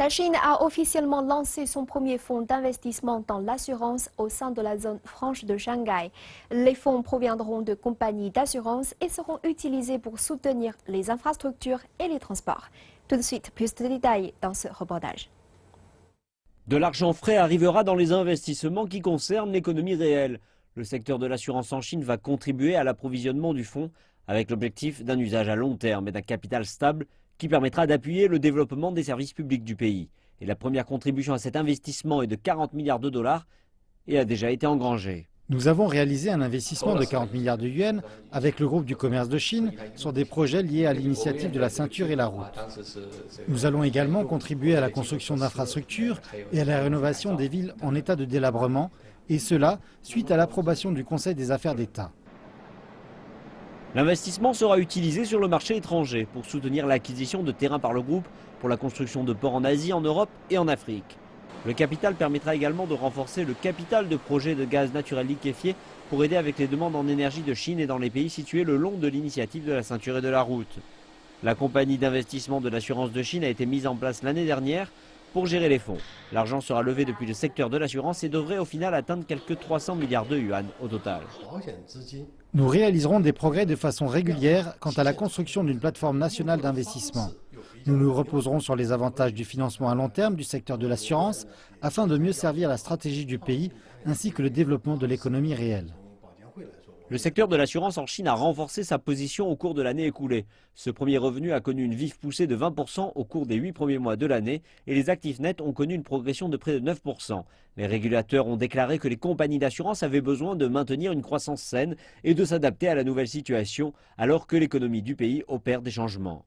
La Chine a officiellement lancé son premier fonds d'investissement dans l'assurance au sein de la zone franche de Shanghai. Les fonds proviendront de compagnies d'assurance et seront utilisés pour soutenir les infrastructures et les transports. Tout de suite, plus de détails dans ce reportage. De l'argent frais arrivera dans les investissements qui concernent l'économie réelle. Le secteur de l'assurance en Chine va contribuer à l'approvisionnement du fonds avec l'objectif d'un usage à long terme et d'un capital stable qui permettra d'appuyer le développement des services publics du pays. Et la première contribution à cet investissement est de 40 milliards de dollars et a déjà été engrangée. Nous avons réalisé un investissement de 40 milliards de yuans avec le groupe du commerce de Chine sur des projets liés à l'initiative de la ceinture et la route. Nous allons également contribuer à la construction d'infrastructures et à la rénovation des villes en état de délabrement, et cela suite à l'approbation du Conseil des affaires d'État. L'investissement sera utilisé sur le marché étranger pour soutenir l'acquisition de terrains par le groupe pour la construction de ports en Asie, en Europe et en Afrique. Le capital permettra également de renforcer le capital de projets de gaz naturel liquéfié pour aider avec les demandes en énergie de Chine et dans les pays situés le long de l'initiative de la ceinture et de la route. La compagnie d'investissement de l'assurance de Chine a été mise en place l'année dernière pour gérer les fonds. L'argent sera levé depuis le secteur de l'assurance et devrait au final atteindre quelques 300 milliards de yuan au total. Nous réaliserons des progrès de façon régulière quant à la construction d'une plateforme nationale d'investissement. Nous nous reposerons sur les avantages du financement à long terme du secteur de l'assurance afin de mieux servir la stratégie du pays ainsi que le développement de l'économie réelle. Le secteur de l'assurance en Chine a renforcé sa position au cours de l'année écoulée. Ce premier revenu a connu une vive poussée de 20% au cours des 8 premiers mois de l'année et les actifs nets ont connu une progression de près de 9%. Les régulateurs ont déclaré que les compagnies d'assurance avaient besoin de maintenir une croissance saine et de s'adapter à la nouvelle situation alors que l'économie du pays opère des changements.